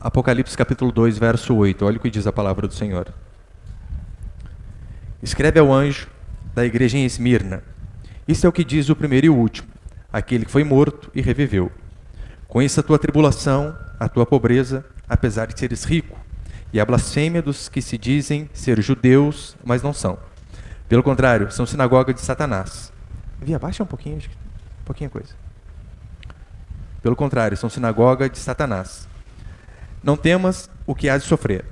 Apocalipse capítulo 2, verso 8. Olha o que diz a palavra do Senhor. Escreve ao anjo da igreja em Esmirna. Isto é o que diz o primeiro e o último, aquele que foi morto e reviveu. Conheça a tua tribulação, a tua pobreza, apesar de seres rico, e a blasfêmia dos que se dizem ser judeus, mas não são. Pelo contrário, são sinagoga de Satanás. Abaixa um pouquinho, um pouquinho coisa. Pelo contrário, são sinagoga de Satanás. Não temas o que há de sofrer.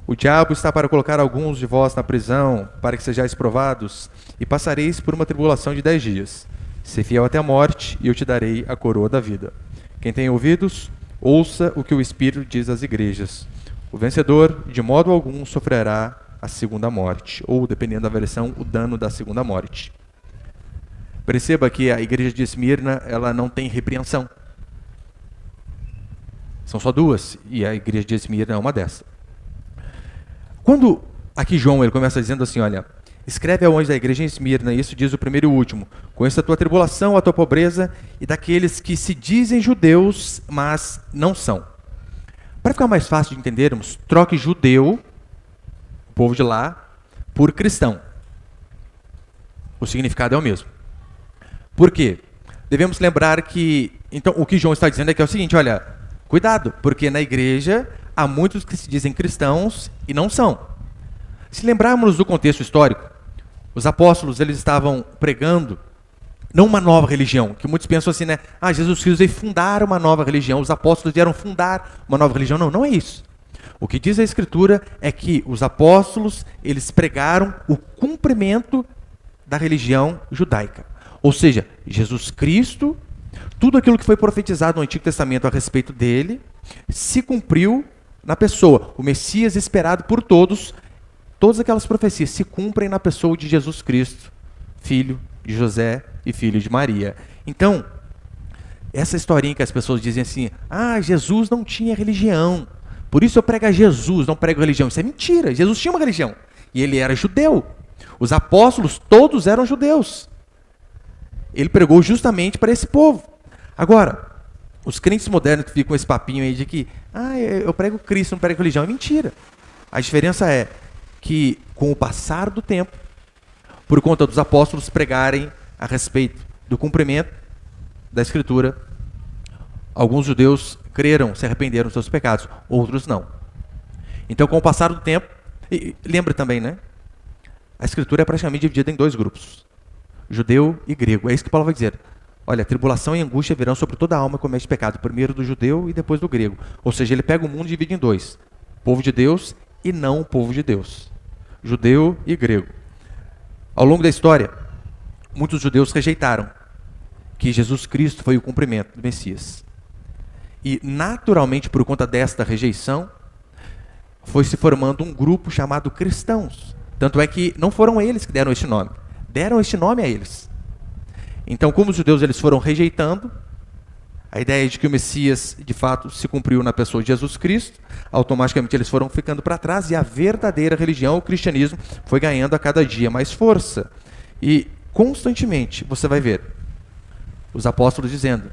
O diabo está para colocar alguns de vós na prisão, para que sejais provados, e passareis por uma tribulação de 10 dias. Ser fiel até a morte, e eu te darei a coroa da vida. Quem tem ouvidos, ouça o que o Espírito diz às igrejas. O vencedor, de modo algum, sofrerá a segunda morte, ou, dependendo da versão, o dano da segunda morte. Perceba que a igreja de Esmirna, ela não tem repreensão. São só duas, e a igreja de Esmirna é uma dessas. Quando aqui João ele começa dizendo assim, olha, escreve ao anjo da igreja em Esmirna, isso diz o primeiro e o último, conheça a tua tribulação, a tua pobreza, e daqueles que se dizem judeus, mas não são. Para ficar mais fácil de entendermos, troque judeu, o povo de lá, por cristão. O significado é o mesmo. Por quê? Devemos lembrar que, então, o que João está dizendo é que é o seguinte, olha, cuidado, porque na igreja há muitos que se dizem cristãos e não são. Se lembrarmos do contexto histórico, os apóstolos eles estavam pregando não uma nova religião, que muitos pensam assim, né? Ah, Jesus Cristo veio fundar uma nova religião, os apóstolos vieram fundar uma nova religião. Não, não é isso. O que diz a Escritura é que os apóstolos, eles pregaram o cumprimento da religião judaica. Ou seja, Jesus Cristo, tudo aquilo que foi profetizado no Antigo Testamento a respeito dele, se cumpriu na pessoa. O Messias esperado por todos, todas aquelas profecias se cumprem na pessoa de Jesus Cristo, filho de José e filho de Maria. Então, essa historinha que as pessoas dizem assim, ah, Jesus não tinha religião, por isso eu prego a Jesus, não prego religião. Isso é mentira, Jesus tinha uma religião, e ele era judeu. Os apóstolos todos eram judeus. Ele pregou justamente para esse povo. Agora, os crentes modernos que ficam com esse papinho aí de que eu prego Cristo, não prego religião, é mentira. A diferença é que, com o passar do tempo, por conta dos apóstolos pregarem a respeito do cumprimento da Escritura, alguns judeus creram, se arrependeram dos seus pecados, outros não. Então, com o passar do tempo, e lembra também, né? A Escritura é praticamente dividida em dois grupos, judeu e grego. É isso que Paulo vai dizer. Olha, tribulação e angústia virão sobre toda a alma que comete pecado, primeiro do judeu e depois do grego. Ou seja, ele pega o mundo e divide em dois, povo de Deus e não o povo de Deus, judeu e grego. Ao longo da história, muitos judeus rejeitaram que Jesus Cristo foi o cumprimento do Messias. E, naturalmente, por conta desta rejeição, foi se formando um grupo chamado cristãos. Tanto é que não foram eles que deram este nome. Deram este nome a eles. Então, como os judeus eles foram rejeitando a ideia de que o Messias, de fato, se cumpriu na pessoa de Jesus Cristo, automaticamente eles foram ficando para trás e a verdadeira religião, o cristianismo, foi ganhando a cada dia mais força. E, constantemente, você vai ver os apóstolos dizendo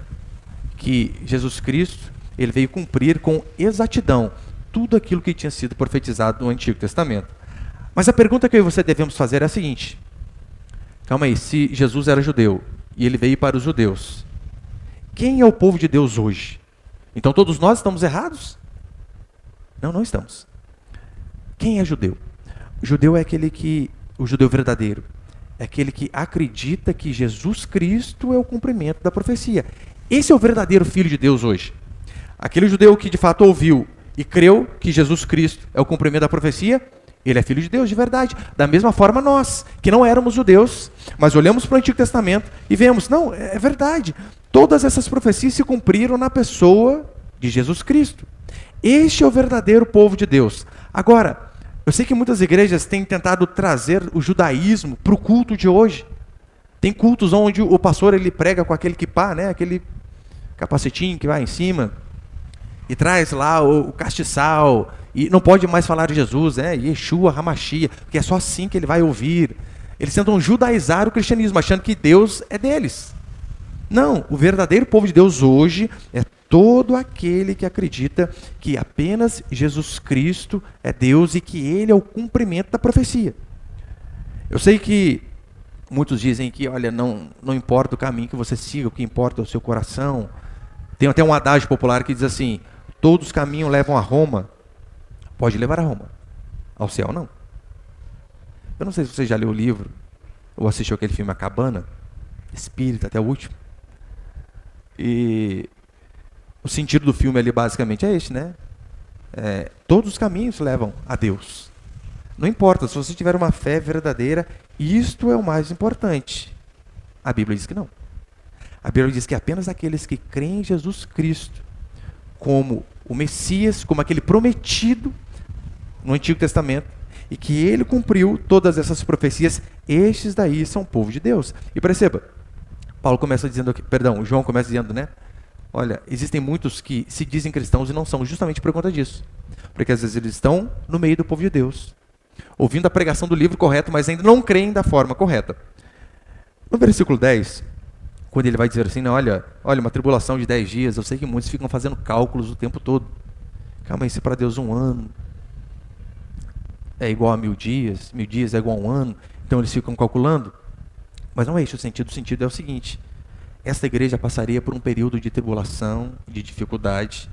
que Jesus Cristo ele veio cumprir com exatidão tudo aquilo que tinha sido profetizado no Antigo Testamento. Mas a pergunta que eu e você devemos fazer é a seguinte: calma aí, se Jesus era judeu e ele veio para os judeus, quem é o povo de Deus hoje? Então todos nós estamos errados? Não, não estamos. Quem é judeu? O judeu é o judeu verdadeiro, é aquele que acredita que Jesus Cristo é o cumprimento da profecia. Esse é o verdadeiro filho de Deus hoje. Aquele judeu que de fato ouviu e creu que Jesus Cristo é o cumprimento da profecia, ele é filho de Deus de verdade. Da mesma forma nós, que não éramos judeus, mas olhamos para o Antigo Testamento e vemos, não, é verdade. Todas essas profecias se cumpriram na pessoa de Jesus Cristo. Este é o verdadeiro povo de Deus. Agora, eu sei que muitas igrejas têm tentado trazer o judaísmo para o culto de hoje. Tem cultos onde o pastor ele prega com aquele kippá, né? Aquele capacetinho que vai em cima, e traz lá o castiçal, e não pode mais falar de Jesus, né? Yeshua HaMashiach, porque é só assim que ele vai ouvir. Eles tentam judaizar o cristianismo, achando que Deus é deles. Não, o verdadeiro povo de Deus hoje é todo aquele que acredita que apenas Jesus Cristo é Deus e que Ele é o cumprimento da profecia. Eu sei que muitos dizem que, olha, não importa o caminho que você siga, o que importa é o seu coração. Tem até um adágio popular que diz assim: todos os caminhos levam a Roma. Pode levar a Roma, ao céu não. Eu não sei se você já leu o livro ou assistiu aquele filme A Cabana, Espírita, até o último. E o sentido do filme ali basicamente é este, né? Todos os caminhos levam a Deus. Não importa, se você tiver uma fé verdadeira, isto é o mais importante. A Bíblia diz que não. A Bíblia diz que apenas aqueles que creem em Jesus Cristo como o Messias, como aquele prometido no Antigo Testamento, e que ele cumpriu todas essas profecias, estes daí são o povo de Deus. E perceba, João começa dizendo, né? Olha, existem muitos que se dizem cristãos e não são, justamente por conta disso. Porque às vezes eles estão no meio do povo de Deus, ouvindo a pregação do livro correto, mas ainda não creem da forma correta. No versículo 10, quando ele vai dizer assim, não, olha, uma tribulação de 10 dias, eu sei que muitos ficam fazendo cálculos o tempo todo. Calma aí, se para Deus um ano é igual a 1000 dias, 1000 dias é igual a um ano, então eles ficam calculando. Mas não é isso o sentido é o seguinte: esta igreja passaria por um período de tribulação, de dificuldade,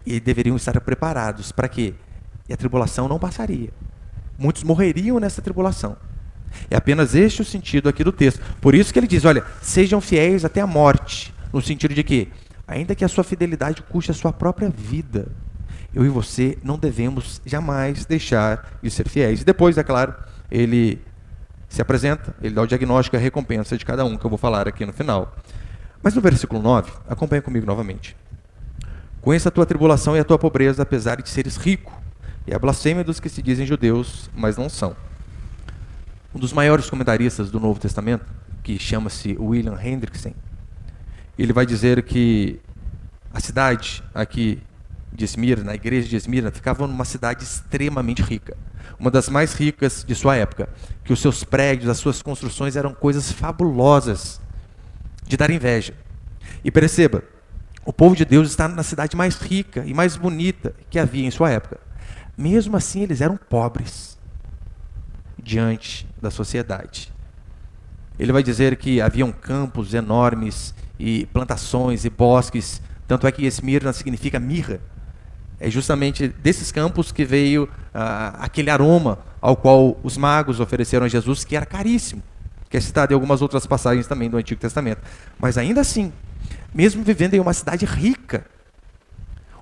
e deveriam estar preparados para quê? E a tribulação não passaria. Muitos morreriam nessa tribulação. É apenas este o sentido aqui do texto. Por isso que ele diz, olha, sejam fiéis até a morte, no sentido de que, ainda que a sua fidelidade custe a sua própria vida, eu e você não devemos jamais deixar de ser fiéis. E depois, é claro, ele se apresenta, ele dá o diagnóstico e a recompensa de cada um, que eu vou falar aqui no final. Mas no versículo 9, acompanha comigo novamente. Conheça a tua tribulação e a tua pobreza, apesar de seres rico, e a blasfêmia dos que se dizem judeus, mas não são. Um dos maiores comentaristas do Novo Testamento, que chama-se William Hendrickson, ele vai dizer que a cidade aqui de Esmirna, a igreja de Esmirna, ficava numa cidade extremamente rica, uma das mais ricas de sua época, que os seus prédios, as suas construções eram coisas fabulosas, de dar inveja. E perceba, o povo de Deus está na cidade mais rica e mais bonita que havia em sua época. Mesmo assim, eles eram pobres diante da sociedade. Ele vai dizer que haviam campos enormes e plantações e bosques, tanto é que Esmirna significa mirra. É justamente desses campos que veio aquele aroma ao qual os magos ofereceram a Jesus, que era caríssimo, que é citado em algumas outras passagens também do Antigo Testamento. Mas ainda assim, mesmo vivendo em uma cidade rica,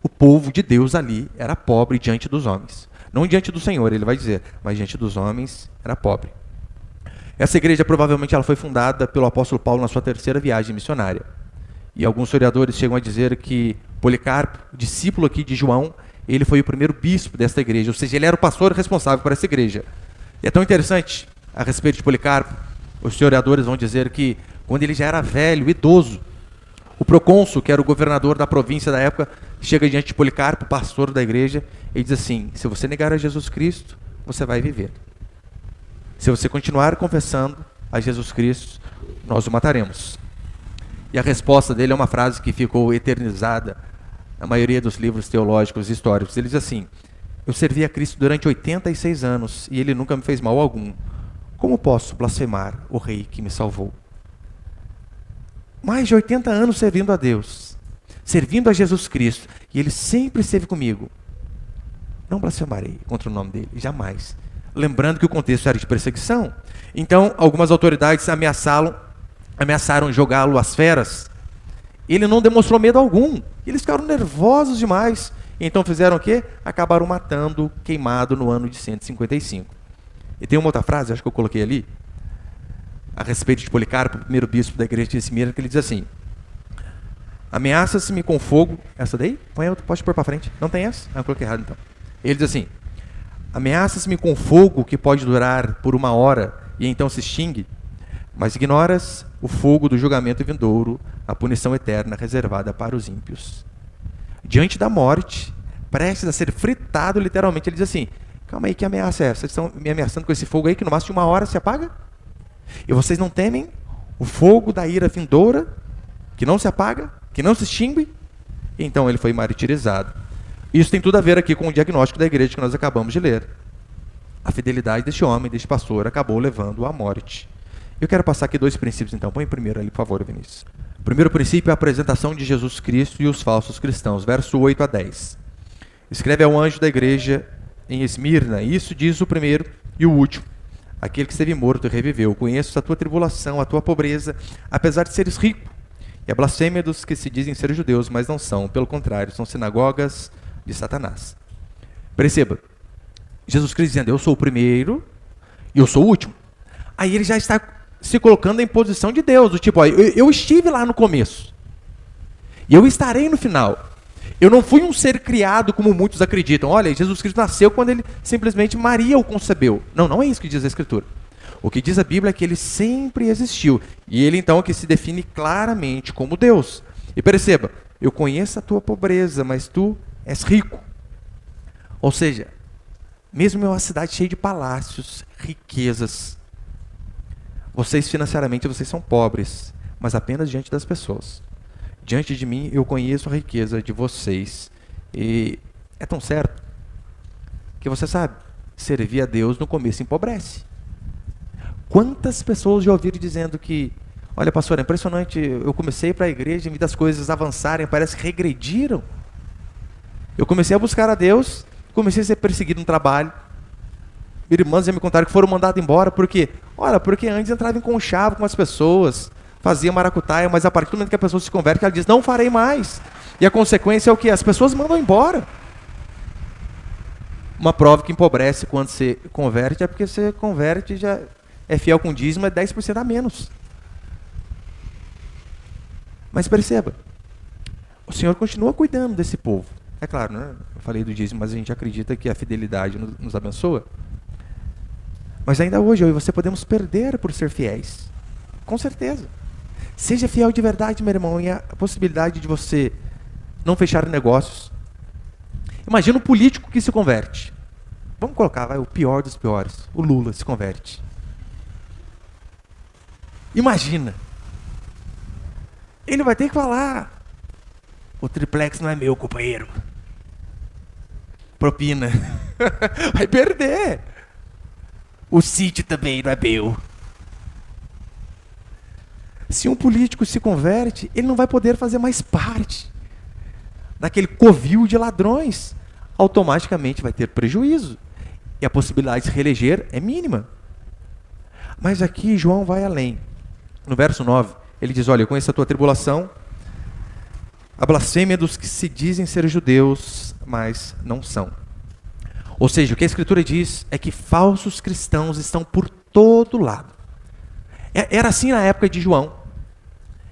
o povo de Deus ali era pobre diante dos homens. Não diante do Senhor, ele vai dizer, mas diante dos homens era pobre. Essa igreja provavelmente ela foi fundada pelo apóstolo Paulo na sua 3ª viagem missionária. E alguns historiadores chegam a dizer que Policarpo, discípulo aqui de João, ele foi o primeiro bispo desta igreja, ou seja, ele era o pastor responsável por essa igreja. E é tão interessante a respeito de Policarpo, os historiadores vão dizer que quando ele já era velho, idoso, o procônsul, que era o governador da província da época, chega diante de Policarpo, pastor da igreja, e diz assim, se você negar a Jesus Cristo, você vai viver. Se você continuar confessando a Jesus Cristo, nós o mataremos. E a resposta dele é uma frase que ficou eternizada na maioria dos livros teológicos e históricos. Ele diz assim, eu servi a Cristo durante 86 anos e ele nunca me fez mal algum. Como posso blasfemar o rei que me salvou? Mais de 80 anos servindo a Deus, servindo a Jesus Cristo, e ele sempre esteve comigo. Não blasfemarei contra o nome dele, jamais. Lembrando que o contexto era de perseguição. Então, algumas autoridades ameaçaram jogá-lo às feras. Ele não demonstrou medo algum. Eles ficaram nervosos demais. Então fizeram o quê? Acabaram matando, queimado no ano de 155. E tem uma outra frase, acho que eu coloquei ali, a respeito de Policarpo, o primeiro bispo da igreja de Esmirna, que ele diz assim, ameaça-se-me com fogo, essa daí? Põe outra, pode pôr para frente. Não tem essa? Eu coloquei errado então. Ele diz assim, ameaças-me com fogo que pode durar por 1 hora e então se extingue, mas ignoras o fogo do julgamento vindouro, a punição eterna reservada para os ímpios. Diante da morte, prestes a ser fritado literalmente, ele diz assim, calma aí, que ameaça é essa? Vocês estão me ameaçando com esse fogo aí que no máximo de 1 hora se apaga? E vocês não temem o fogo da ira vindoura, que não se apaga, que não se extingue, então ele foi martirizado. Isso tem tudo a ver aqui com o diagnóstico da igreja que nós acabamos de ler. A fidelidade deste homem, deste pastor, acabou levando-o à morte. Eu quero passar aqui 2 princípios, então. Põe primeiro ali, por favor, Vinícius. O primeiro princípio é a apresentação de Jesus Cristo e os falsos cristãos. Verso 8 a 10. Escreve ao anjo da igreja em Esmirna. Isso diz o primeiro e o último. Aquele que esteve morto e reviveu. Conheço a tua tribulação, a tua pobreza, apesar de seres rico. E a blasfêmia dos que se dizem ser judeus, mas não são. Pelo contrário, são sinagogas de Satanás. Perceba. Jesus Cristo dizendo, eu sou o primeiro e eu sou o último. Aí ele já está se colocando em posição de Deus, do tipo, ó, eu estive lá no começo, e eu estarei no final. Eu não fui um ser criado como muitos acreditam. Olha, Jesus Cristo nasceu quando ele simplesmente Maria o concebeu. Não, não é isso que diz a Escritura. O que diz a Bíblia é que ele sempre existiu, e ele então é que se define claramente como Deus. E perceba, eu conheço a tua pobreza, mas tu és rico. Ou seja, mesmo em uma cidade cheia de palácios, riquezas, vocês financeiramente vocês são pobres, mas apenas diante das pessoas. Diante de mim eu conheço a riqueza de vocês. E é tão certo que você sabe, servir a Deus no começo empobrece. Quantas pessoas já ouviram dizendo que, olha pastor, é impressionante, eu comecei para a igreja e vi as coisas avançarem, parece que regrediram. Eu comecei a buscar a Deus, comecei a ser perseguido no trabalho. Irmãs já me contaram que foram mandados embora, por quê? Olha, porque antes entrava em conchavo com as pessoas, fazia maracutaia, mas a partir do momento que a pessoa se converte, ela diz, não farei mais. E a consequência é o quê? As pessoas mandam embora. Uma prova que empobrece quando você converte, é porque você converte, já é fiel com o dízimo, é 10% a menos. Mas perceba, o Senhor continua cuidando desse povo. É claro, né? Eu falei do dízimo, mas a gente acredita que a fidelidade nos abençoa. Mas ainda hoje, eu e você podemos perder por ser fiéis. Com certeza. Seja fiel de verdade, meu irmão, e a possibilidade de você não fechar negócios. Imagina um político que se converte. Vamos colocar, vai, o pior dos piores. O Lula se converte. Imagina. Ele vai ter que falar, o triplex não é meu, companheiro. Propina. Vai perder. O sítio também não é meu. Se um político se converte, ele não vai poder fazer mais parte daquele covil de ladrões. Automaticamente vai ter prejuízo. E a possibilidade de se reeleger é mínima. Mas aqui João vai além. No verso 9, ele diz, olha, eu conheço a tua tribulação, a blasfêmia dos que se dizem ser judeus, mas não são. Ou seja, o que a Escritura diz é que falsos cristãos estão por todo lado. Era assim na época de João,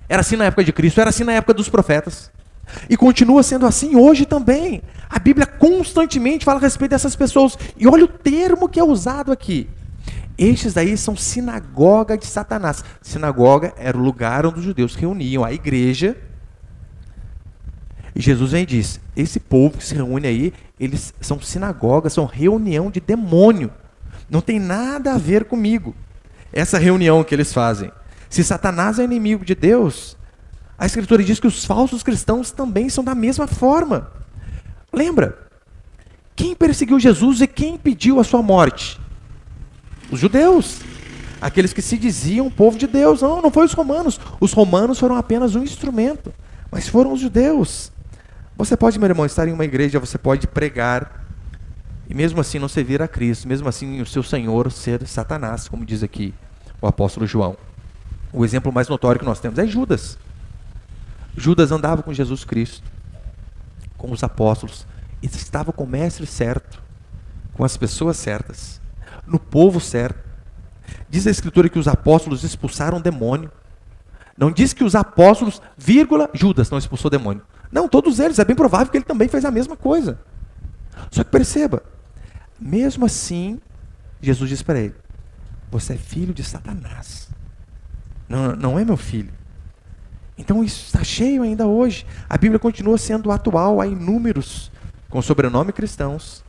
era assim na época de Cristo, era assim na época dos profetas. E continua sendo assim hoje também. A Bíblia constantemente fala a respeito dessas pessoas. E olha o termo que é usado aqui. Estes daí são sinagoga de Satanás. Sinagoga era o lugar onde os judeus reuniam, a igreja. E Jesus vem e diz, esse povo que se reúne aí, eles são sinagogas, são reunião de demônio. Não tem nada a ver comigo, essa reunião que eles fazem. Se Satanás é inimigo de Deus, a Escritura diz que os falsos cristãos também são da mesma forma. Lembra? Quem perseguiu Jesus e quem pediu a sua morte? Os judeus. Aqueles que se diziam povo de Deus. Não, não foi os romanos. Os romanos foram apenas um instrumento. Mas foram os judeus. Você pode, meu irmão, estar em uma igreja, você pode pregar, e mesmo assim não servir a Cristo, mesmo assim o seu Senhor ser Satanás, como diz aqui o apóstolo João. O exemplo mais notório que nós temos é Judas. Judas andava com Jesus Cristo, com os apóstolos, e estava com o mestre certo, com as pessoas certas, no povo certo. Diz a Escritura que os apóstolos expulsaram o demônio. Não diz que os apóstolos, Judas não expulsou o demônio. Não, todos eles, é bem provável que ele também fez a mesma coisa. Só que perceba, mesmo assim, Jesus diz para ele, você é filho de Satanás. Não é meu filho. Então isso está cheio ainda hoje. A Bíblia continua sendo atual, há inúmeros com sobrenome cristãos,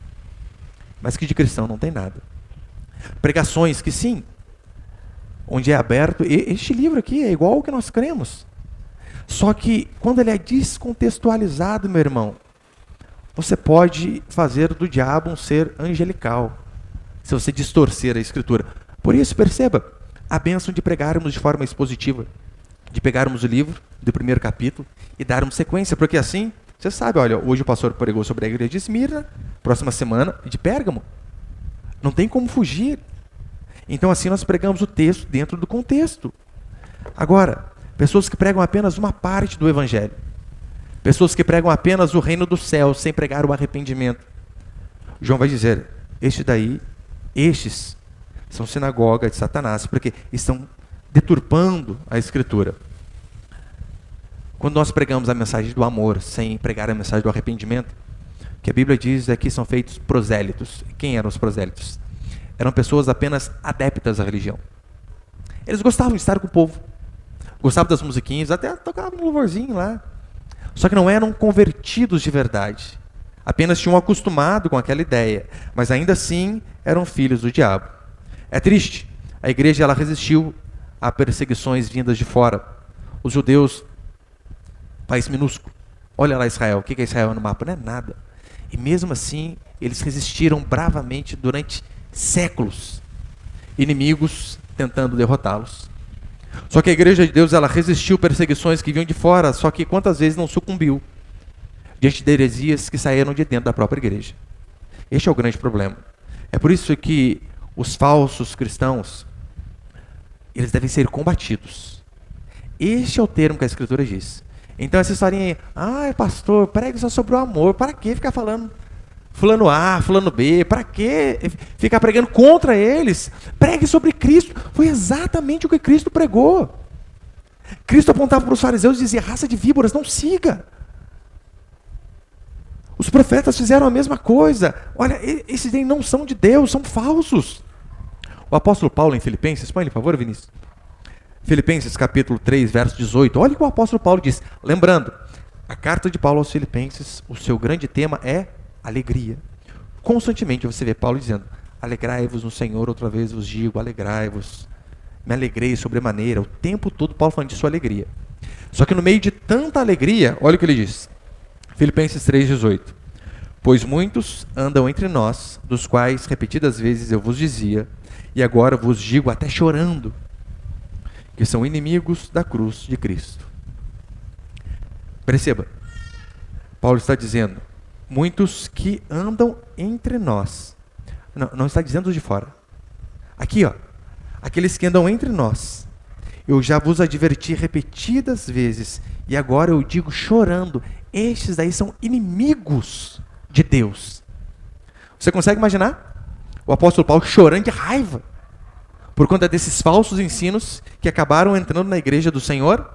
mas que de cristão não tem nada. Pregações que sim, onde é aberto, este livro aqui é igual ao que nós cremos. Só que quando ele é descontextualizado, meu irmão, você pode fazer do diabo um ser angelical, se você distorcer a Escritura. Por isso, perceba, a bênção de pregarmos de forma expositiva, de pegarmos o livro do primeiro capítulo e darmos sequência, porque assim, você sabe, olha, hoje o pastor pregou sobre a igreja de Esmirna, próxima semana de Pérgamo. Não tem como fugir. Então assim nós pregamos o texto dentro do contexto. Agora, pessoas que pregam apenas uma parte do evangelho, pessoas que pregam apenas o reino dos céus sem pregar o arrependimento, João vai dizer, estes são sinagoga de Satanás, porque estão deturpando a Escritura. Quando nós pregamos a mensagem do amor sem pregar a mensagem do arrependimento, o que a Bíblia diz é que são feitos prosélitos. Quem eram os prosélitos? Eram pessoas apenas adeptas à religião. Eles gostavam de estar com o povo, gostavam das musiquinhas, até tocavam um louvorzinho lá. Só que não eram convertidos de verdade. Apenas tinham acostumado com aquela ideia, mas ainda assim eram filhos do diabo. É triste. A igreja ela resistiu a perseguições vindas de fora. Os judeus, país minúsculo. Olha lá Israel. O que é Israel no mapa? Não é nada. E mesmo assim, eles resistiram bravamente durante séculos. Inimigos tentando derrotá-los. Só que a igreja de Deus ela resistiu perseguições que vinham de fora, só que quantas vezes não sucumbiu diante de heresias que saíram de dentro da própria igreja. Este é o grande problema. É por isso que os falsos cristãos, eles devem ser combatidos. Este é o termo que a Escritura diz. Então essa historinha aí, pastor, pregue só sobre o amor, para que ficar falando fulano A, fulano B, para que ficar pregando contra eles? Pregue sobre Cristo. Foi exatamente o que Cristo pregou. Cristo apontava para os fariseus e dizia, raça de víboras, não siga. Os profetas fizeram a mesma coisa. Olha, esses aí não são de Deus, são falsos. O apóstolo Paulo em Filipenses, põe ele, por favor, Vinícius. Filipenses capítulo 3, verso 18. Olha o que o apóstolo Paulo diz. Lembrando, a carta de Paulo aos Filipenses, o seu grande tema é alegria. Constantemente você vê Paulo dizendo, alegrai-vos no Senhor, outra vez vos digo, alegrai-vos. Me alegrei sobremaneira. O tempo todo Paulo falando de sua alegria. Só que no meio de tanta alegria, olha o que ele diz. Filipenses 3,18. Pois muitos andam entre nós, dos quais repetidas vezes eu vos dizia, e agora vos digo até chorando, que são inimigos da cruz de Cristo. Perceba, Paulo está dizendo, muitos que andam entre nós. Não está dizendo os de fora. Aqui, ó, aqueles que andam entre nós. Eu já vos adverti repetidas vezes, e agora eu digo chorando, estes daí são inimigos de Deus. Você consegue imaginar? O apóstolo Paulo chorando de raiva por conta desses falsos ensinos que acabaram entrando na igreja do Senhor.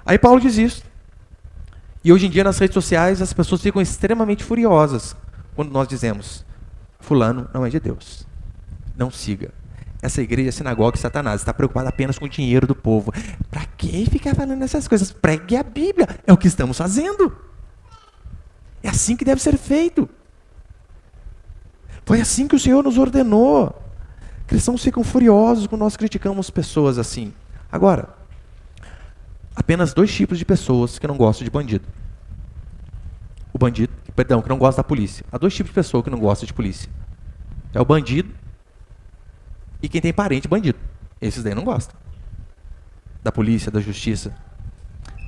Aí Paulo diz isso. E hoje em dia nas redes sociais as pessoas ficam extremamente furiosas quando nós dizemos, fulano não é de Deus. Não siga. Essa igreja é sinagoga de Satanás, está preocupada apenas com o dinheiro do povo. Para que ficar falando essas coisas? Pregue a Bíblia. É o que estamos fazendo. É assim que deve ser feito. Foi assim que o Senhor nos ordenou. Cristãos ficam furiosos quando nós criticamos pessoas assim. Agora, apenas dois tipos de pessoas que não gostam de bandido. O bandido, perdão, que não gosta da polícia. Há dois tipos de pessoas que não gostam de polícia. É o bandido e quem tem parente bandido. Esses daí não gostam da polícia, da justiça.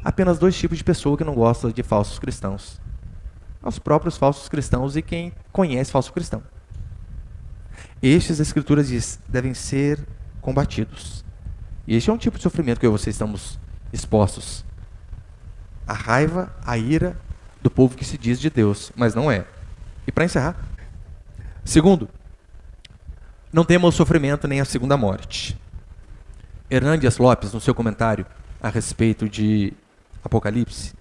Apenas dois tipos de pessoas que não gostam de falsos cristãos. Os próprios falsos cristãos e quem conhece falso cristão. Estes, as Escrituras diz, devem ser combatidos. E este é um tipo de sofrimento que eu e você estamos expostos. A raiva, a ira do povo que se diz de Deus, mas não é. E para encerrar, segundo, não temos sofrimento nem a segunda morte. Hernandes Lopes, no seu comentário a respeito de Apocalipse,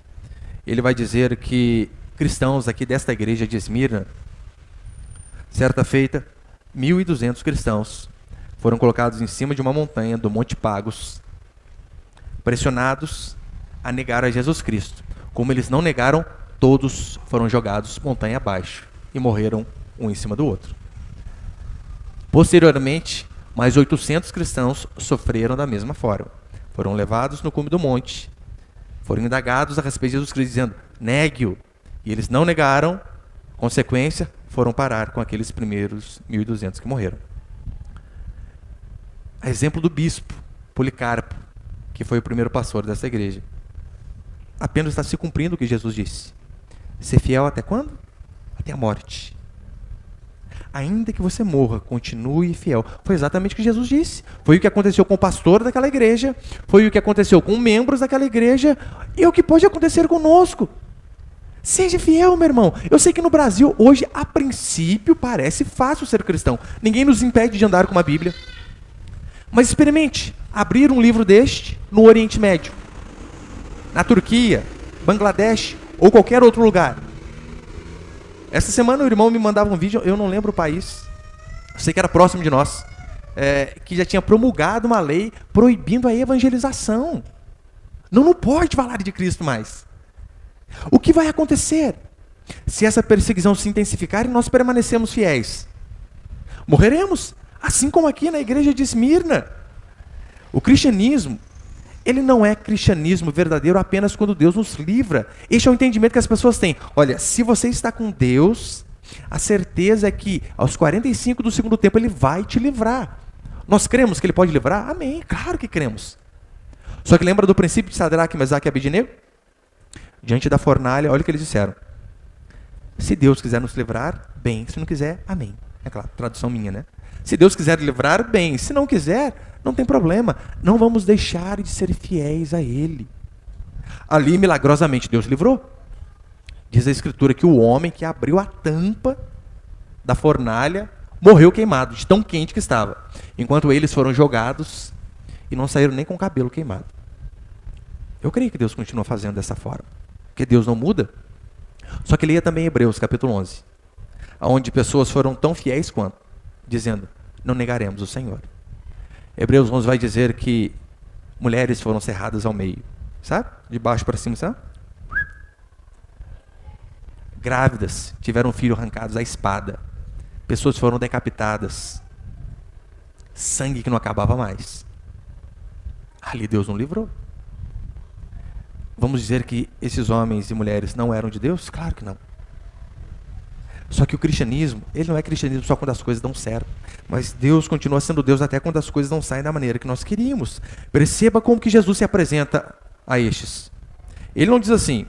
ele vai dizer que cristãos aqui desta igreja de Esmirna, certa feita, 1.200 cristãos foram colocados em cima de uma montanha do Monte Pagos, pressionados a negar a Jesus Cristo. Como eles não negaram, todos foram jogados montanha abaixo e morreram um em cima do outro. Posteriormente, mais 800 cristãos sofreram da mesma forma. Foram levados no cume do monte Foram indagados a respeito de Jesus Cristo, dizendo, negue-o. E eles não negaram, consequência, foram parar com aqueles primeiros 1.200 que morreram. A exemplo do bispo Policarpo, que foi o primeiro pastor dessa igreja. Apenas está se cumprindo o que Jesus disse. Ser fiel até quando? Até a morte. Ainda que você morra, continue fiel. Foi exatamente o que Jesus disse. Foi o que aconteceu com o pastor daquela igreja, foi o que aconteceu com membros daquela igreja, e é o que pode acontecer conosco. Seja fiel, meu irmão. Eu sei que no Brasil, hoje, a princípio, parece fácil ser cristão. Ninguém nos impede de andar com uma Bíblia. Mas experimente abrir um livro deste no Oriente Médio, na Turquia, Bangladesh ou qualquer outro lugar. Essa semana o irmão me mandava um vídeo, eu não lembro o país, eu sei que era próximo de nós, que já tinha promulgado uma lei proibindo a evangelização. Não pode falar de Cristo mais. O que vai acontecer se essa perseguição se intensificar e nós permanecemos fiéis? Morreremos, assim como aqui na igreja de Esmirna. O cristianismo, ele não é cristianismo verdadeiro apenas quando Deus nos livra. Este é o entendimento que as pessoas têm. Olha, se você está com Deus, a certeza é que aos 45 do segundo tempo Ele vai te livrar. Nós cremos que Ele pode livrar? Amém, claro que cremos. Só que lembra do princípio de Sadraque, Mesaque e Abednego? Diante da fornalha, olha o que eles disseram. Se Deus quiser nos livrar, bem. Se não quiser, amém. É claro, tradução minha, né? Se Deus quiser livrar, bem. Se não quiser, não tem problema. Não vamos deixar de ser fiéis a Ele. Ali, milagrosamente, Deus livrou. Diz a Escritura que o homem que abriu a tampa da fornalha morreu queimado, de tão quente que estava. Enquanto eles foram jogados e não saíram nem com o cabelo queimado. Eu creio que Deus continua fazendo dessa forma. Porque Deus não muda. Só que leia também Hebreus, capítulo 11. Onde pessoas foram tão fiéis quanto, dizendo, não negaremos o Senhor. Hebreus 11 vai dizer que mulheres foram cerradas ao meio. Sabe? De baixo para cima, sabe? Grávidas tiveram filhos arrancados à espada. Pessoas foram decapitadas. Sangue que não acabava mais. Ali Deus não livrou. Vamos dizer que esses homens e mulheres não eram de Deus? Claro que não. Só que o cristianismo, ele não é cristianismo só quando as coisas dão certo. Mas Deus continua sendo Deus até quando as coisas não saem da maneira que nós queríamos. Perceba como que Jesus se apresenta a estes. Ele não diz assim,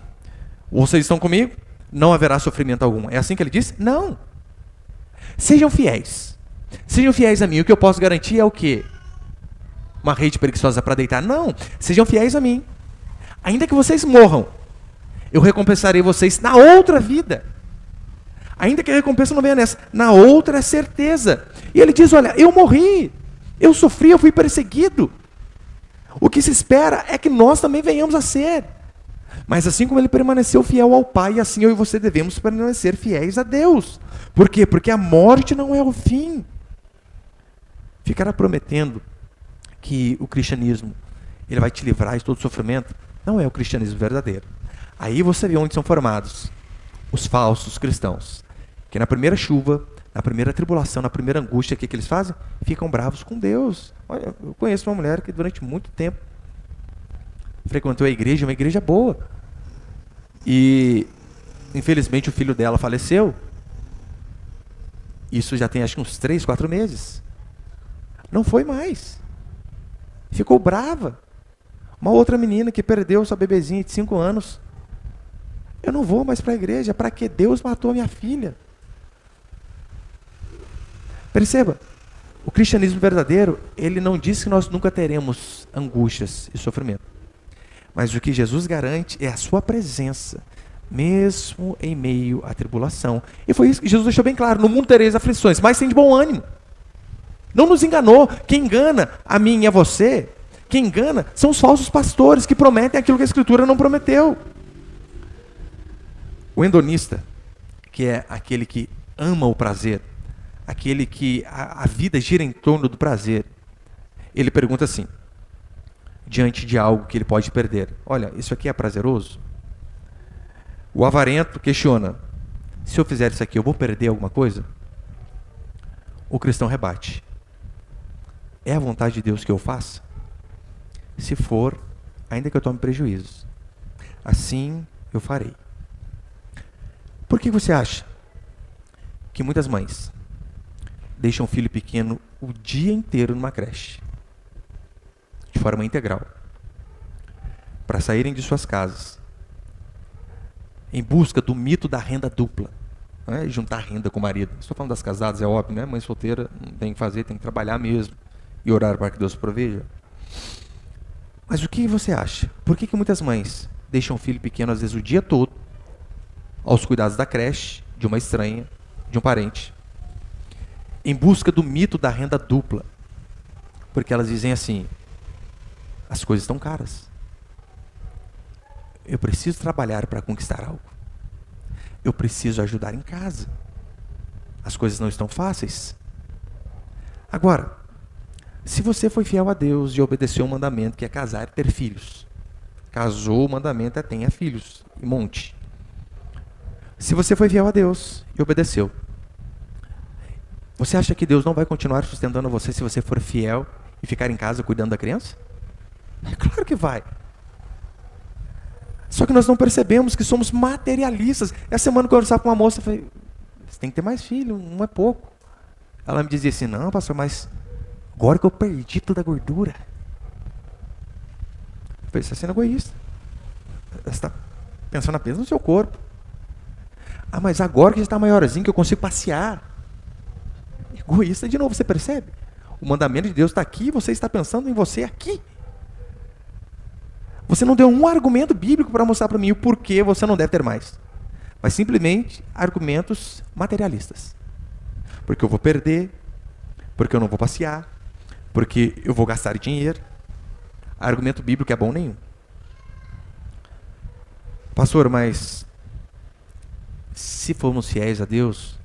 vocês estão comigo? Não haverá sofrimento algum. É assim que ele diz? Não. Sejam fiéis. Sejam fiéis a mim. O que eu posso garantir é o quê? Uma rede preguiçosa para deitar? Não. Sejam fiéis a mim. Ainda que vocês morram, eu recompensarei vocês na outra vida. Ainda que a recompensa não venha nessa, na outra é certeza. E ele diz, olha, eu morri, eu sofri, eu fui perseguido. O que se espera é que nós também venhamos a ser. Mas assim como ele permaneceu fiel ao Pai, assim eu e você devemos permanecer fiéis a Deus. Por quê? Porque a morte não é o fim. Ficará prometendo que o cristianismo, ele vai te livrar de todo sofrimento, não é o cristianismo verdadeiro. Aí você vê onde são formados os falsos cristãos. Que na primeira chuva, na primeira tribulação, na primeira angústia, o que eles fazem? Ficam bravos com Deus. Olha, eu conheço uma mulher que durante muito tempo frequentou a igreja, uma igreja boa. E, infelizmente, o filho dela faleceu. Isso já tem acho que uns 3, 4 meses. Não foi mais. Ficou brava. Uma outra menina que perdeu sua bebezinha de 5 anos. Eu não vou mais para a igreja, para que Deus matou a minha filha. Perceba, o cristianismo verdadeiro, ele não diz que nós nunca teremos angústias e sofrimento. Mas o que Jesus garante é a sua presença, mesmo em meio à tribulação. E foi isso que Jesus deixou bem claro, no mundo tereis aflições, mas tem de bom ânimo. Não nos enganou. Quem engana a mim e a você, quem engana são os falsos pastores que prometem aquilo que a Escritura não prometeu. O hedonista, que é aquele que ama o prazer, aquele que a vida gira em torno do prazer, ele pergunta assim, diante de algo que ele pode perder, olha, isso aqui é prazeroso? O avarento questiona, se eu fizer isso aqui, eu vou perder alguma coisa? O cristão rebate, é a vontade de Deus que eu faça? Se for, ainda que eu tome prejuízo, assim eu farei. Por que você acha que muitas mães deixam o filho pequeno o dia inteiro numa creche, de forma integral, para saírem de suas casas, em busca do mito da renda dupla, né? Juntar renda com o marido? Estou falando das casadas, é óbvio, né? Mãe solteira não tem que fazer, tem que trabalhar mesmo, e orar para que Deus proveja. Mas o que você acha? Por que muitas mães deixam o filho pequeno, às vezes, o dia todo, aos cuidados da creche, de uma estranha, de um parente, em busca do mito da renda dupla? Porque elas dizem assim: as coisas estão caras. Eu preciso trabalhar para conquistar algo. Eu preciso ajudar em casa. As coisas não estão fáceis. Agora, se você foi fiel a Deus e obedeceu o mandamento, que é casar e ter filhos. Casou, o mandamento é tenha filhos, e monte. Se você foi fiel a Deus e obedeceu, você acha que Deus não vai continuar sustentando você se você for fiel e ficar em casa cuidando da criança? É claro que vai. Só que nós não percebemos que somos materialistas. Essa semana, quando eu conversava com uma moça, eu falei: você tem que ter mais filho, um é pouco. Ela me dizia assim: não, pastor, mas agora que eu perdi toda a gordura. Eu falei: você está sendo egoísta. Você está pensando apenas no seu corpo. Ah, mas agora que já está maiorzinho, que eu consigo passear. Egoísta de novo, você percebe? O mandamento de Deus está aqui e você está pensando em você aqui. Você não deu um argumento bíblico para mostrar para mim o porquê você não deve ter mais. Mas simplesmente argumentos materialistas. Porque eu vou perder, porque eu não vou passear, porque eu vou gastar dinheiro. Argumento bíblico é bom nenhum. Pastor, mas se formos fiéis a Deus,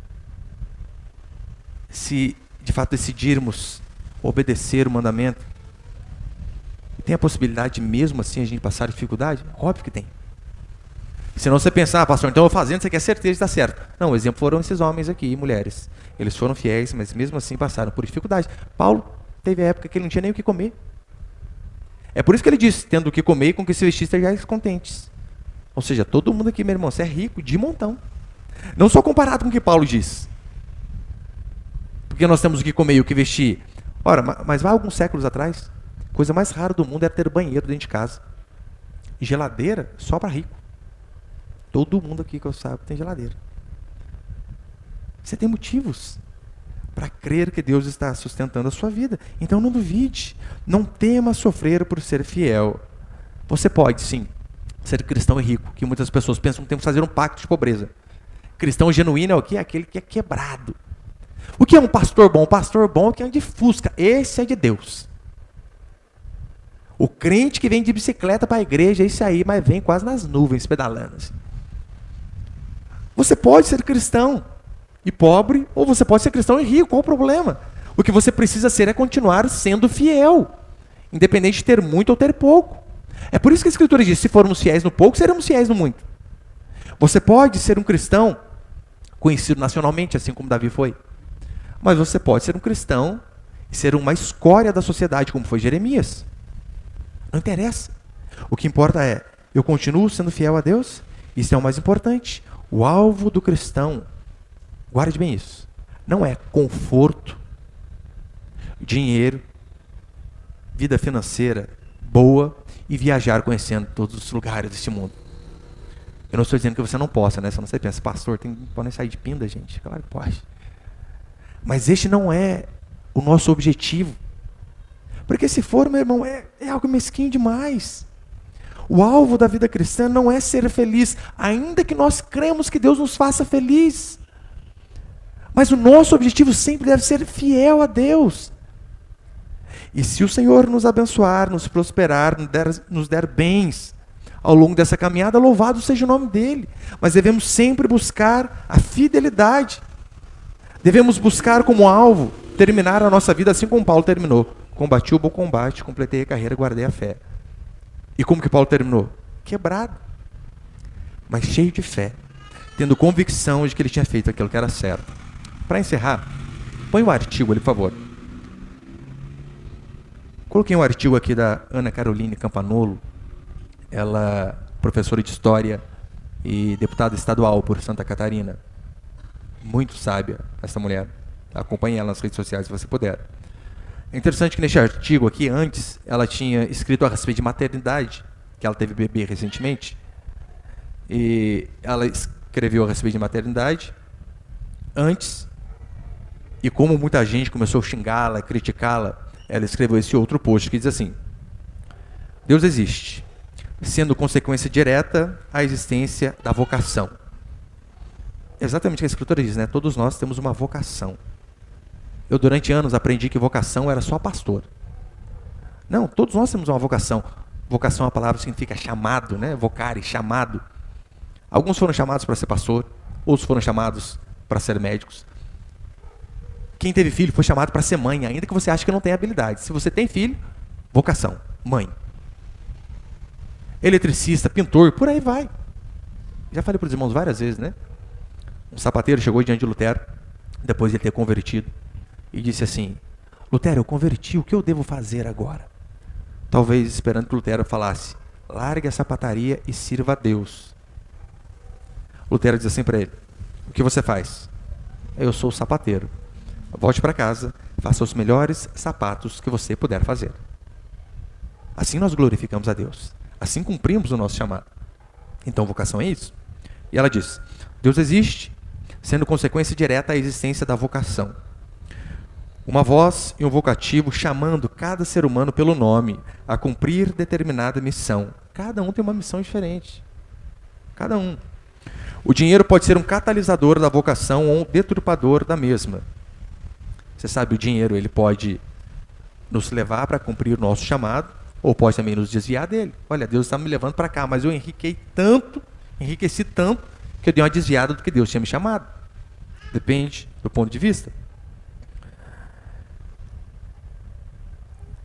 se de fato decidirmos obedecer o mandamento, tem a possibilidade de mesmo assim a gente passar dificuldade? Óbvio que tem. Senão você pensar: pastor, então eu fazendo, você quer certeza de estar certo. Não, o exemplo foram esses homens aqui e mulheres. Eles foram fiéis, mas mesmo assim passaram por dificuldade. Paulo teve a época que ele não tinha nem o que comer. É por isso que ele disse: tendo o que comer e com que se vestir, estejais contentes. Ou seja, todo mundo aqui, meu irmão, você é rico de montão. Não só comparado com o que Paulo diz. Porque nós temos o que comer e o que vestir. Ora, mas vai alguns séculos atrás, a coisa mais rara do mundo era ter banheiro dentro de casa. E geladeira só para rico. Todo mundo aqui que eu saiba tem geladeira. Você tem motivos para crer que Deus está sustentando a sua vida. Então não duvide. Não tema sofrer por ser fiel. Você pode, sim, ser cristão e rico, que muitas pessoas pensam que temos que fazer um pacto de pobreza. Cristão genuíno é o quê? Aquele que é quebrado. O que é um pastor bom? Um pastor bom é que é de fusca. Esse é de Deus. O crente que vem de bicicleta para a igreja, é esse aí, mas vem quase nas nuvens, pedalando. Assim. Você pode ser cristão e pobre, ou você pode ser cristão e rico. Qual o problema? O que você precisa ser é continuar sendo fiel, independente de ter muito ou ter pouco. É por isso que a Escritura diz: se formos fiéis no pouco, seremos fiéis no muito. Você pode ser um cristão conhecido nacionalmente, assim como Davi foi. Mas você pode ser um cristão e ser uma escória da sociedade, como foi Jeremias. Não interessa. O que importa é: eu continuo sendo fiel a Deus? Isso é o mais importante. O alvo do cristão, guarde bem isso, não é conforto, dinheiro, vida financeira boa e viajar conhecendo todos os lugares deste mundo. Eu não estou dizendo que você não possa, né? Se você pensa: pastor, podem sair de pinda, gente? Claro que pode. Mas este não é o nosso objetivo. Porque se for, meu irmão, é algo mesquinho demais. O alvo da vida cristã não é ser feliz, ainda que nós cremos que Deus nos faça feliz. Mas o nosso objetivo sempre deve ser fiel a Deus. E se o Senhor nos abençoar, nos prosperar, nos der bens ao longo dessa caminhada, louvado seja o nome dEle. Mas devemos sempre buscar a fidelidade. Devemos buscar como alvo terminar a nossa vida assim como Paulo terminou. Combati o bom combate, completei a carreira, guardei a fé. E como que Paulo terminou? Quebrado, mas cheio de fé, tendo convicção de que ele tinha feito aquilo que era certo. Para encerrar, põe um artigo ali, por favor. Coloquei um artigo aqui da Ana Caroline Campanolo. Ela professora de história e deputada estadual por Santa Catarina. Muito sábia essa mulher. Acompanhe ela nas redes sociais se você puder. É interessante que neste artigo aqui, antes, ela tinha escrito a respeito de maternidade, que ela teve bebê recentemente. E ela escreveu a respeito de maternidade antes, e como muita gente começou a xingá-la, criticá-la, ela escreveu esse outro post que diz assim: Deus existe, sendo consequência direta à existência da vocação. Exatamente o que a Escritura diz, né? Todos nós temos uma vocação. Eu, durante anos, aprendi que vocação era só pastor. Não, todos nós temos uma vocação. Vocação, a palavra significa chamado, né? Vocare, chamado. Alguns foram chamados para ser pastor, outros foram chamados para ser médicos. Quem teve filho foi chamado para ser mãe, ainda que você ache que não tem habilidade. Se você tem filho, vocação, mãe. Eletricista, pintor, por aí vai. Já falei para os irmãos várias vezes, né? Um sapateiro chegou diante de Lutero, depois de ele ter convertido, e disse assim: Lutero, eu converti, o que eu devo fazer agora? Talvez esperando que Lutero falasse: largue a sapataria e sirva a Deus. Lutero diz assim para ele: o que você faz? Eu sou o sapateiro. Volte para casa, faça os melhores sapatos que você puder fazer. Assim nós glorificamos a Deus. Assim cumprimos o nosso chamado. Então, vocação é isso. E ela diz: Deus existe, sendo consequência direta à existência da vocação. Uma voz e um vocativo chamando cada ser humano pelo nome a cumprir determinada missão. Cada um tem uma missão diferente. Cada um. O dinheiro pode ser um catalisador da vocação ou um deturpador da mesma. Você sabe, o dinheiro ele pode nos levar para cumprir o nosso chamado, ou pode também nos desviar dele. Olha, Deus está me levando para cá, mas eu enriqueci tanto, que eu dei uma desviada do que Deus tinha me chamado. Depende do ponto de vista.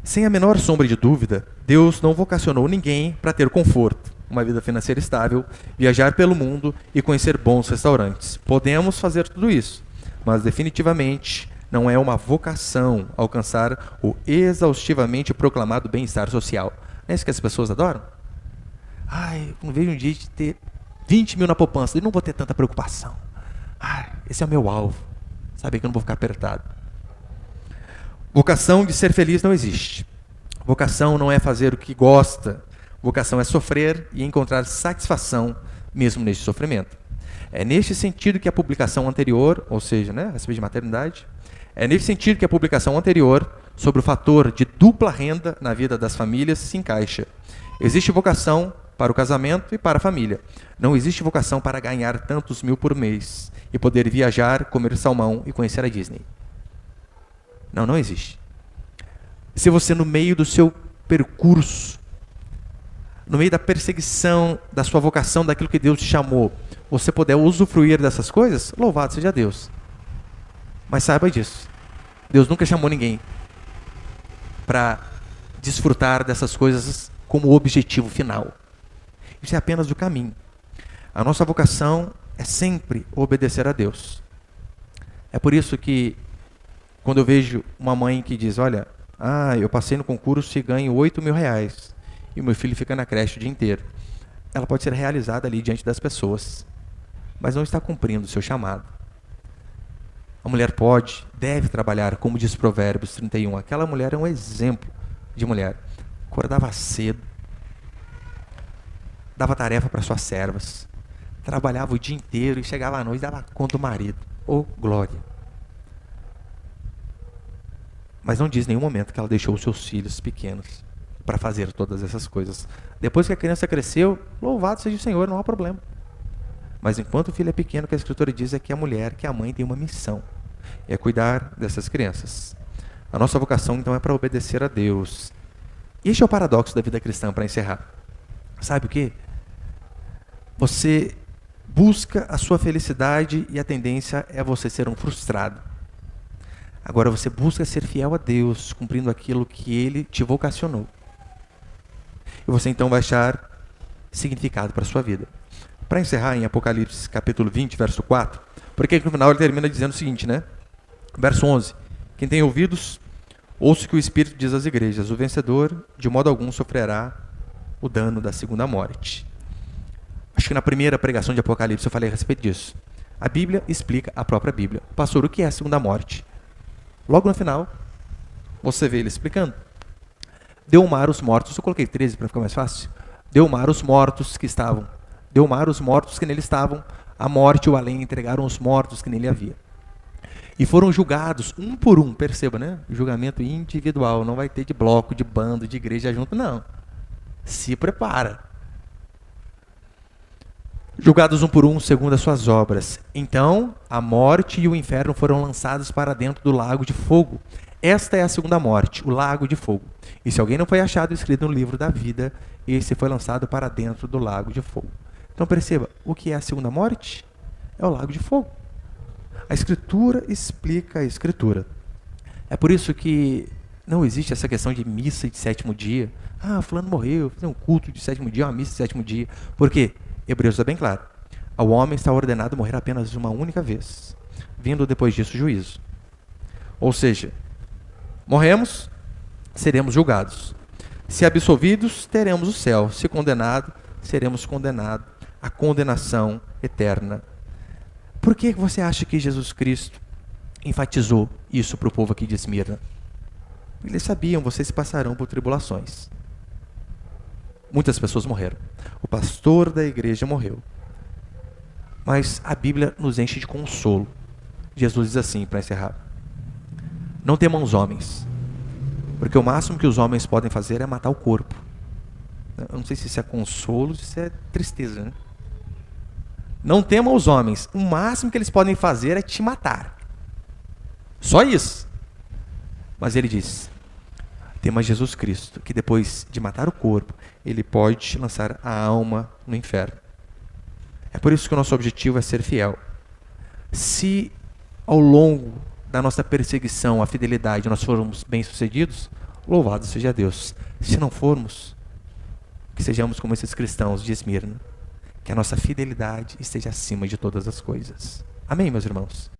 Sem a menor sombra de dúvida, Deus não vocacionou ninguém para ter conforto, uma vida financeira estável, viajar pelo mundo e conhecer bons restaurantes. Podemos fazer tudo isso, mas definitivamente não é uma vocação alcançar o exaustivamente proclamado bem-estar social. Não é isso que as pessoas adoram? Ai, não vejo um dia de ter 20 mil na poupança, e não vou ter tanta preocupação. Ai, esse é o meu alvo. Saber que eu não vou ficar apertado. Vocação de ser feliz não existe. Vocação não é fazer o que gosta. Vocação é sofrer e encontrar satisfação mesmo neste sofrimento. É neste sentido que a publicação anterior, ou seja, a respeito de maternidade, é nesse sentido que a publicação anterior sobre o fator de dupla renda na vida das famílias se encaixa. Existe vocação para o casamento e para a família. Não existe vocação para ganhar tantos mil por mês e poder viajar, comer salmão e conhecer a Disney. Não existe. Se você, no meio do seu percurso, no meio da perseguição da sua vocação, daquilo que Deus te chamou, você puder usufruir dessas coisas, louvado seja Deus. Mas saiba disso. Deus nunca chamou ninguém para desfrutar dessas coisas como objetivo final. Isso é apenas o caminho. A nossa vocação é sempre obedecer a Deus. É por isso que, quando eu vejo uma mãe que diz: olha, eu passei no concurso e ganho 8 mil reais, e o meu filho fica na creche o dia inteiro. Ela pode ser realizada ali diante das pessoas, mas não está cumprindo o seu chamado. A mulher deve trabalhar, como diz Provérbios 31. Aquela mulher é um exemplo de mulher. Acordava cedo, dava tarefa para suas servas, trabalhava o dia inteiro e chegava à noite e dava conta do marido. Oh, glória! Mas não diz em nenhum momento que ela deixou os seus filhos pequenos para fazer todas essas coisas. Depois que a criança cresceu, louvado seja o Senhor, não há problema. Mas enquanto o filho é pequeno, o que a Escritura diz é que a mulher, que a mãe, tem uma missão. É cuidar dessas crianças. A nossa vocação, então, é para obedecer a Deus. E este é o paradoxo da vida cristã, para encerrar. Sabe o quê? Você busca a sua felicidade e a tendência é você ser um frustrado. Agora você busca ser fiel a Deus, cumprindo aquilo que Ele te vocacionou. E você então vai achar significado para a sua vida. Para encerrar, em Apocalipse capítulo 20, verso 4, porque no final ele termina dizendo o seguinte, Verso 11. Quem tem ouvidos, ouça o que o Espírito diz às igrejas. O vencedor, de modo algum, sofrerá o dano da segunda morte. Acho que na primeira pregação de Apocalipse eu falei a respeito disso. A Bíblia explica a própria Bíblia. Pastor, o que é a segunda morte? Logo no final, você vê ele explicando. Deu mar os mortos, eu coloquei 13 para ficar mais fácil. Deu mar os mortos que estavam. Deu mar os mortos que nele estavam. A morte e o além entregaram os mortos que nele havia. E foram julgados um por um, perceba, né? Julgamento individual, não vai ter de bloco, de bando, de igreja junto, não. Se prepara. Julgados um por um, segundo as suas obras. Então, a morte e o inferno foram lançados para dentro do lago de fogo. Esta é a segunda morte, o lago de fogo. E se alguém não foi achado escrito no livro da vida, esse foi lançado para dentro do lago de fogo. Então perceba, o que é a segunda morte? É o lago de fogo. A Escritura explica a Escritura. É por isso que não existe essa questão de missa de sétimo dia. Ah, fulano morreu, fazer um culto de sétimo dia, uma missa de sétimo dia. Por quê? Hebreus é bem claro. Ao homem está ordenado morrer apenas uma única vez, vindo depois disso o juízo. Ou seja, morremos, seremos julgados. Se absolvidos, teremos o céu. Se condenados, seremos condenados à condenação eterna. Por que você acha que Jesus Cristo enfatizou isso para o povo aqui de Esmirna? Eles sabiam, vocês passarão por tribulações. Muitas pessoas morreram. O pastor da igreja morreu. Mas a Bíblia nos enche de consolo. Jesus diz assim, para encerrar: não temam os homens, porque o máximo que os homens podem fazer é matar o corpo. Eu não sei se isso é consolo, se isso é tristeza, né? Não temam os homens. O máximo que eles podem fazer é te matar. Só isso. Mas ele diz: tema Jesus Cristo, que depois de matar o corpo, ele pode lançar a alma no inferno. É por isso que o nosso objetivo é ser fiel. Se ao longo da nossa perseguição, a fidelidade, nós formos bem-sucedidos, louvado seja Deus. Se não formos, que sejamos como esses cristãos de Esmirna, que a nossa fidelidade esteja acima de todas as coisas. Amém, meus irmãos?